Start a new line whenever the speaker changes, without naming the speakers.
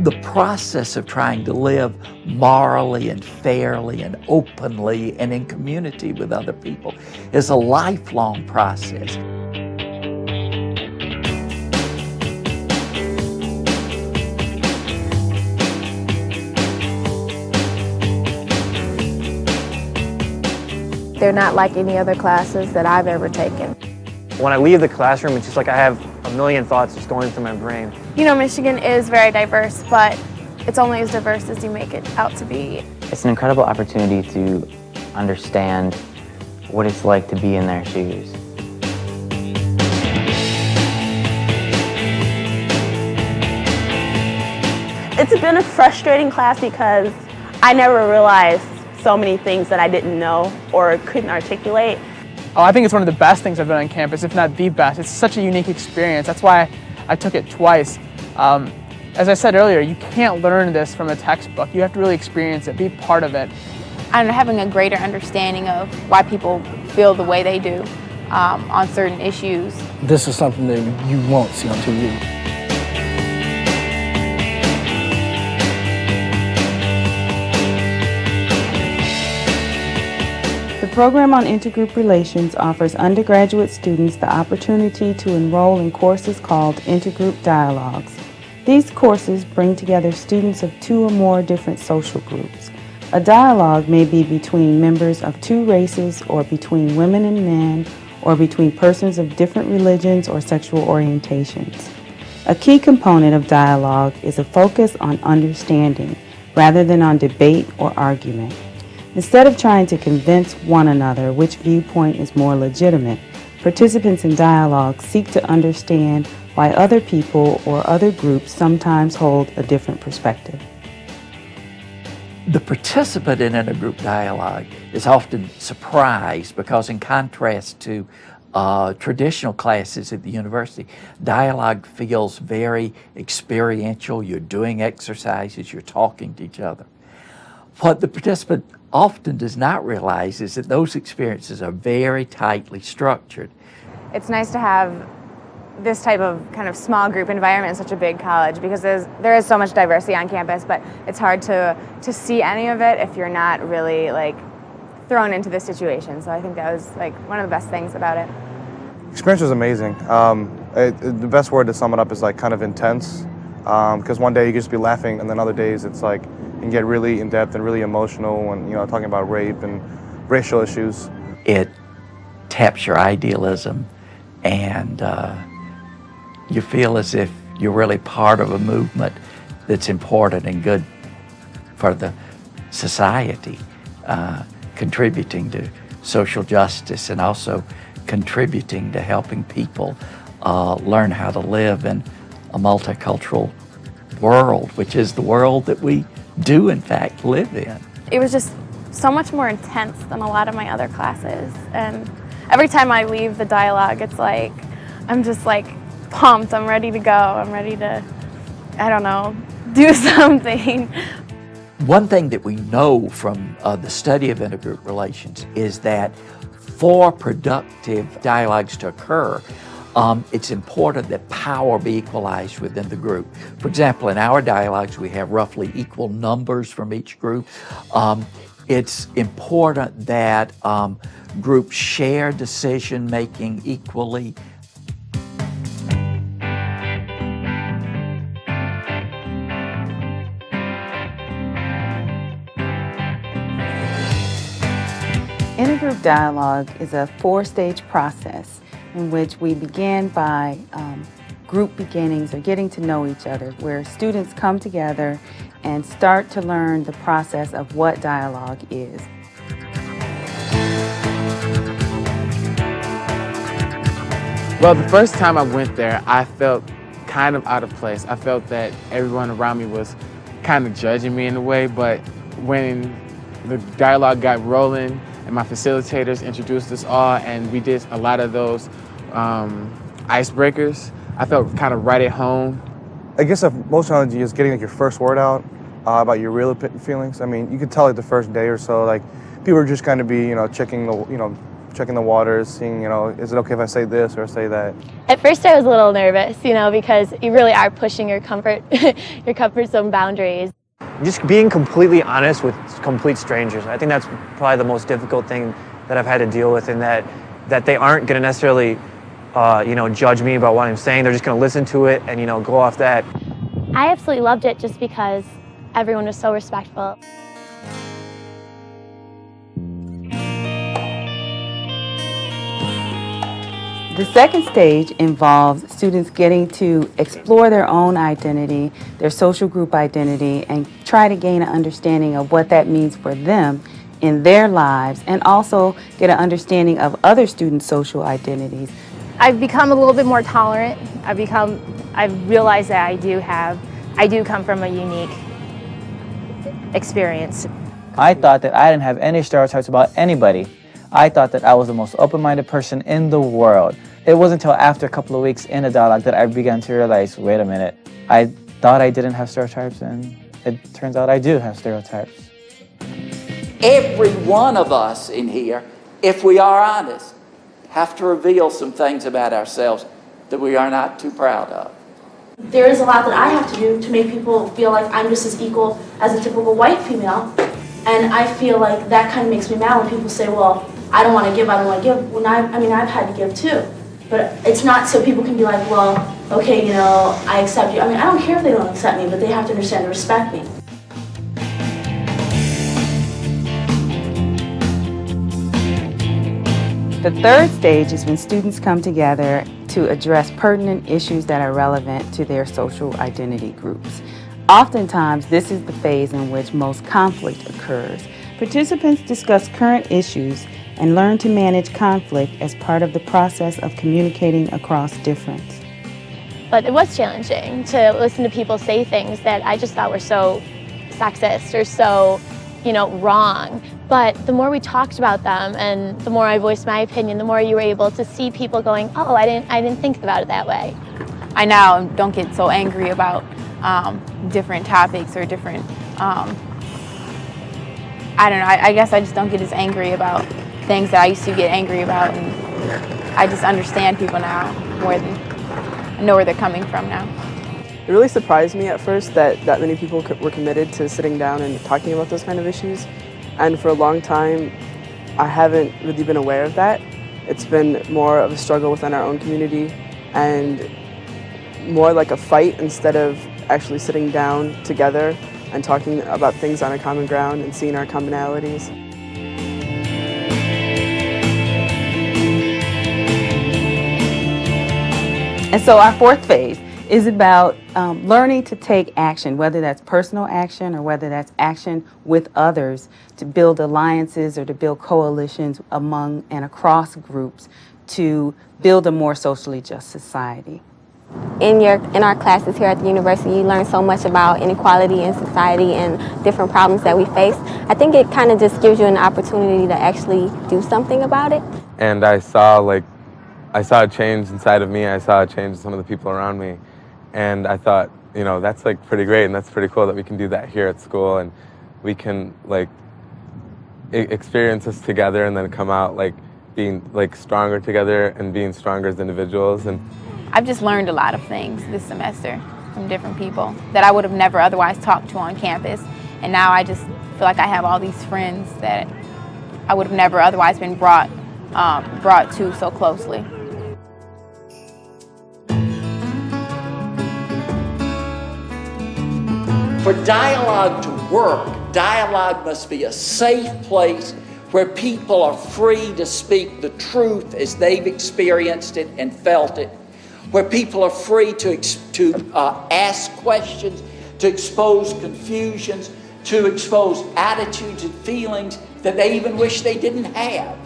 The process of trying to live morally and fairly and openly and in community with other people is a lifelong process.
They're not like any other classes that I've ever taken.
When I leave the classroom, it's just like I have a million thoughts just going through my brain.
You know, Michigan is very diverse, but it's only as diverse as you make it out to be.
It's an incredible opportunity to understand what it's like to be in their shoes.
It's been a frustrating class because I never realized so many things that I didn't know or couldn't articulate.
Oh, I think it's one of the best things I've done on campus, if not the best. It's such a unique experience. That's why I took it twice. As I said earlier, you can't learn this from a textbook. You have to really experience it, be part of it.
And having a greater understanding of why people feel the way they do on certain issues.
This is something that you won't see on TV.
The program on intergroup relations offers undergraduate students the opportunity to enroll in courses called intergroup dialogues. These courses bring together students of two or more different social groups. A dialogue may be between members of two races, or between women and men, or between persons of different religions or sexual orientations. A key component of dialogue is a focus on understanding rather than on debate or argument. Instead of trying to convince one another which viewpoint is more legitimate, participants in dialogue seek to understand why other people or other groups sometimes hold a different perspective.
The participant in intergroup dialogue is often surprised because, in contrast to traditional classes at the university, dialogue feels very experiential. You're doing exercises, you're talking to each other. What the participant often does not realize is that those experiences are very tightly structured.
It's nice to have this type of kind of small group environment in such a big college, because there is so much diversity on campus, but it's hard to see any of it if you're not really like thrown into this situation. So I think that was like one of the best things about it.
Experience was amazing. The best word to sum it up is like kind of intense, because one day you could just be laughing, and then other days it's like you can get really in depth and really emotional, and talking about rape and racial issues.
It taps your idealism, and you feel as if you're really part of a movement that's important and good for the society, contributing to social justice and also contributing to helping people learn how to live in a multicultural world, which is the world that we do in fact live in.
It was just so much more intense than a lot of my other classes. And every time I leave the dialogue, it's like, I'm just like pumped, I'm ready to go, I'm ready to, I don't know, do something.
One thing that we know from the study of intergroup relations is that for productive dialogues to occur, it's important that power be equalized within the group. For example, in our dialogues, we have roughly equal numbers from each group. It's important that groups share decision-making equally.
Intergroup dialogue is a four-stage process in which we begin by group beginnings or getting to know each other, where students come together and start to learn the process of what dialogue is.
Well, the first time I went there, I felt kind of out of place. I felt that everyone around me was kind of judging me in a way, but when the dialogue got rolling and my facilitators introduced us all and we did a lot of those icebreakers, I felt kind of right at home.
I guess the most challenging is getting like your first word out about your real feelings. I mean, you could tell like the first day or so, like people are just kind of be, checking checking the waters, seeing, you know, is it okay if I say this or say that?
At first I was a little nervous, you know, because you really are pushing your comfort zone boundaries.
Just being completely honest with complete strangers. I think that's probably the most difficult thing that I've had to deal with, in that they aren't going to necessarily, you know, judge me about what I'm saying. They're just going to listen to it and, you know, go off that.
I absolutely loved it just because everyone was so respectful.
The second stage involves students getting to explore their own identity, their social group identity, and try to gain an understanding of what that means for them in their lives, and also get an understanding of other students' social identities.
I've become a little bit more tolerant. I've realized that I do come from a unique experience.
I thought that I didn't have any stereotypes about anybody. I thought that I was the most open-minded person in the world. It wasn't until after a couple of weeks in a dialogue that I began to realize, wait a minute, I thought I didn't have stereotypes, and it turns out I do have stereotypes.
Every one of us in here, if we are honest, have to reveal some things about ourselves that we are not too proud of.
There is a lot that I have to do to make people feel like I'm just as equal as a typical white female. And I feel like that kind of makes me mad when people say, well, I don't want to give, I don't want to give. When I've had to give too. But it's not so people can be like, well, okay, you know, I accept you. I mean, I don't care if they don't accept me, but they have to understand and respect me.
The third stage is when students come together to address pertinent issues that are relevant to their social identity groups. Oftentimes, this is the phase in which most conflict occurs. Participants discuss current issues and learn to manage conflict as part of the process of communicating across difference.
But it was challenging to listen to people say things that I just thought were so sexist or so, you know, wrong. But the more we talked about them and the more I voiced my opinion, the more you were able to see people going, oh, I didn't think about it that way.
I now don't get so angry about different topics or different, I don't know, I guess I just don't get as angry about things that I used to get angry about, and I just understand people now more than I know where they're coming from now.
It really surprised me at first that many people were committed to sitting down and talking about those kind of issues, and for a long time I haven't really been aware of that. It's been more of a struggle within our own community and more like a fight instead of actually sitting down together and talking about things on a common ground and seeing our commonalities.
And so our fourth phase is about learning to take action, whether that's personal action or whether that's action with others, to build alliances or to build coalitions among and across groups to build a more socially just society.
In our classes here at the university, you learn so much about inequality in society and different problems that we face. I think it kind of just gives you an opportunity to actually do something about it.
And I saw a change inside of me. I saw a change in some of the people around me. And I thought, you know, that's like pretty great, and that's pretty cool that we can do that here at school, and we can like experience this together and then come out like being like stronger together and being stronger as individuals. And
I've just learned a lot of things this semester from different people that I would have never otherwise talked to on campus. And now I just feel like I have all these friends that I would have never otherwise been brought to so closely.
For dialogue to work, dialogue must be a safe place where people are free to speak the truth as they've experienced it and felt it, where people are free to ask questions, to expose confusions, to expose attitudes and feelings that they even wish they didn't have.